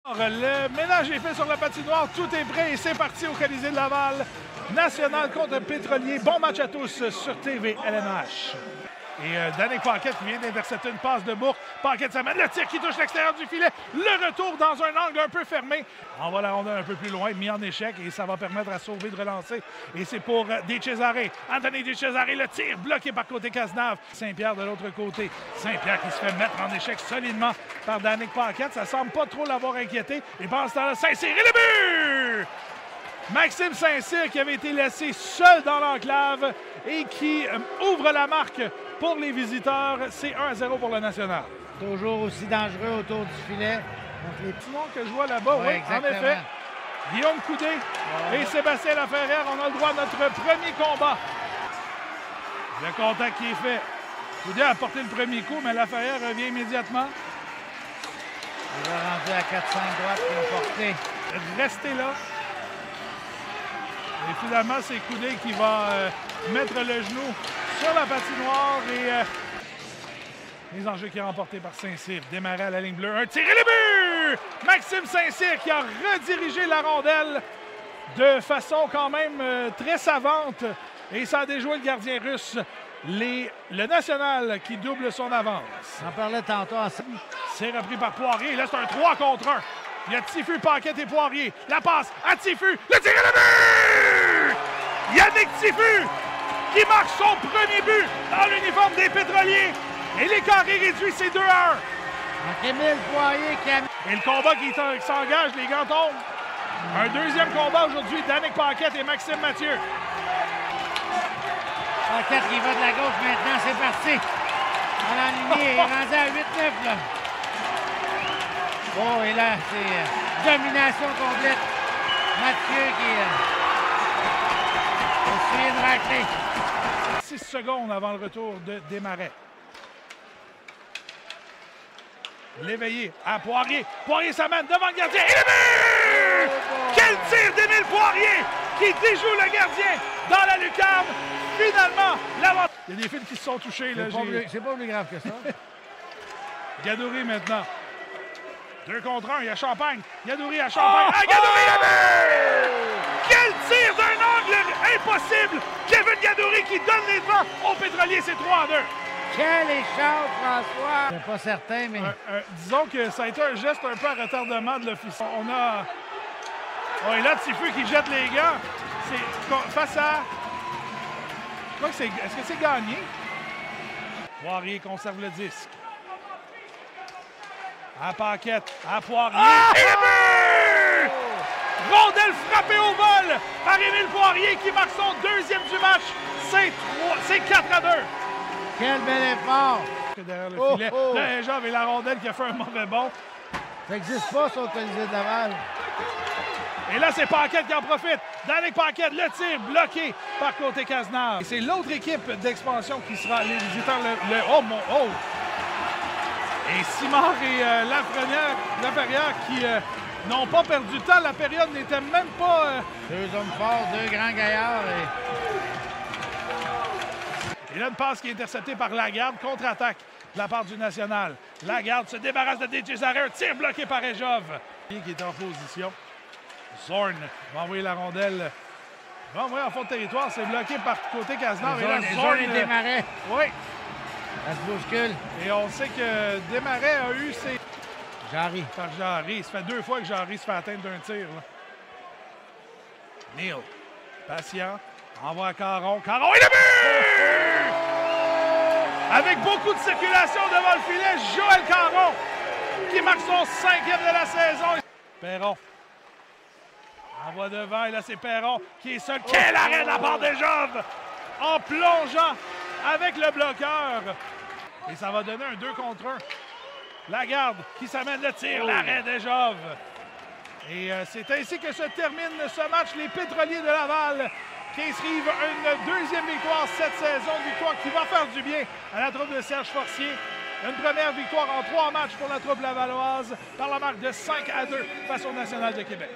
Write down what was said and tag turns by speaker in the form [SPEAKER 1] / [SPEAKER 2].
[SPEAKER 1] Le ménage est fait sur la patinoire, tout est prêt et c'est parti au Colisée de Laval. National contre Pétrolier. Bon match à tous sur TV LNH. Et Danick Paquette qui vient d'intercepter une passe de Bourque. Paquette s'amène le tir qui touche l'extérieur du filet. Le retour dans un angle un peu fermé. Envoie la rondelle un peu plus loin, mis en échec et ça va permettre à Sauvé de relancer. Et c'est pour De Cesare. Anthony De Cesare, le tir bloqué par côté Cazenave. Saint-Pierre de l'autre côté. Saint-Pierre qui se fait mettre en échec solidement par Danick Paquette. Ça semble pas trop l'avoir inquiété. Et pendant ce temps-là, Saint-Cyr et le but! Maxime Saint-Cyr qui avait été laissé seul dans l'enclave et qui ouvre la marque pour les visiteurs. C'est 1-0 pour le National.
[SPEAKER 2] Toujours aussi dangereux autour du filet.
[SPEAKER 1] Donc les petits noms que je vois là-bas, oui, en effet. Guillaume Coudé et Sébastien Laferrière, on a le droit à notre premier combat. Le contact qui est fait. Coudé a porté le premier coup, mais Laferrière revient immédiatement.
[SPEAKER 2] Il va rentrer à 4-5 droites qui ont porté.
[SPEAKER 1] Restez là. Et finalement, c'est Coudé qui va mettre le genou sur la patinoire et les enjeux qui est remporté par Saint-Cyr. Démarré à la ligne bleue. Un tir et le but! Maxime Saint-Cyr qui a redirigé la rondelle de façon quand même très savante. Et ça a déjoué le gardien russe. Le National qui double son avance.
[SPEAKER 2] On en parlait tantôt ensemble.
[SPEAKER 1] C'est repris par Poirier. Là, c'est un 3 contre 1. Il y a Tifu, Paquette et Poirier. La passe à Tifu. Le tir et le but! Yannick Tifu qui marque son premier but dans l'uniforme des Pétroliers. Et l'écart est réduit, c'est 2-1.
[SPEAKER 2] Émile Poirier qui a...
[SPEAKER 1] Et le combat qui s'engage, les gants tombent. Un deuxième combat aujourd'hui, Danick Paquette et Maxime Mathieu.
[SPEAKER 2] Paquette qui va de la gauche maintenant, c'est parti. On l'a aligné, il est rendu à 8-9 là. Oh, et là, c'est domination complète. Mathieu qui essayé de racler.
[SPEAKER 1] 6 secondes avant le retour de Desmarais. L'éveillé à Poirier. Poirier s'amène devant le gardien. Et le but! Quel tir d'Émile Poirier qui déjoue le gardien dans la lucarne. Finalement, l'avant. Il y a des fils qui se sont touchés.
[SPEAKER 2] C'est pas plus grave que ça.
[SPEAKER 1] Gadouri maintenant. 2 contre 1, il y a Champagne. Gadouri à Champagne. Ah, Gadouri le but! Quel tir d'un angle impossible! Kevin Gadouri qui donne les devants au Pétrolier, c'est 3-2.
[SPEAKER 2] Quel échange, François! Je suis pas certain, mais...
[SPEAKER 1] disons que ça a été un geste un peu à retardement de l'officier. On a... Oh, et là, Tifu qui jette les gants. C'est face à... Je crois que c'est... Est-ce que c'est gagné? Poirier conserve le disque. À Paquette, à Poirier. Ah! Et le but! Rondelle frappée au vol par Émile Poirier qui marque son deuxième du match. C'est 4-2.
[SPEAKER 2] Quel bel effort!
[SPEAKER 1] Derrière le filet, là, Jean avec la rondelle qui a fait un mauvais bond.
[SPEAKER 2] Ça n'existe pas sur le Colisée de Laval.
[SPEAKER 1] Et là, c'est Paquette qui en profite. Danick Paquette, le tir bloqué par côté Cazenave. C'est l'autre équipe d'expansion qui sera les visiteurs. Oh! Et Simard et Laferrière qui n'ont pas perdu de temps. La période n'était même pas...
[SPEAKER 2] Deux hommes forts, deux grands gaillards.
[SPEAKER 1] Et là, une passe qui est interceptée par Lagarde. Contre-attaque de la part du National. Lagarde se débarrasse de De Cesare. Un tir bloqué par Ejov. Qui est en position. Zorn va envoyer la rondelle. Va envoyer en fond de territoire. C'est bloqué par côté Cazenave. Et là,
[SPEAKER 2] Zorn et Desmarais.
[SPEAKER 1] Oui.
[SPEAKER 2] Ça se bouscule.
[SPEAKER 1] Et on sait que Desmarais a eu ses...
[SPEAKER 2] Jarry.
[SPEAKER 1] Par Jarry. Ça fait 2 fois que Jarry se fait atteindre d'un tir. Là. Neil. Patient. Envoie à Caron. Caron et le but! Avec beaucoup de circulation devant le filet, Joël Caron qui marque son 5e de la saison. Perron. Envoie devant et là c'est Perron qui est seul. Quel arrêt de la part des Jove! En plongeant avec le bloqueur. Et ça va donner un 2 contre 1. Lagarde qui s'amène le tir, l'arrêt des Jove. Et c'est ainsi que se termine ce match. Les Pétroliers de Laval qui inscrivent une deuxième victoire cette saison. Une victoire qui va faire du bien à la troupe de Serge Forcier. Une première victoire en 3 matchs pour la troupe lavalloise par la marque de 5-2 face au National de Québec.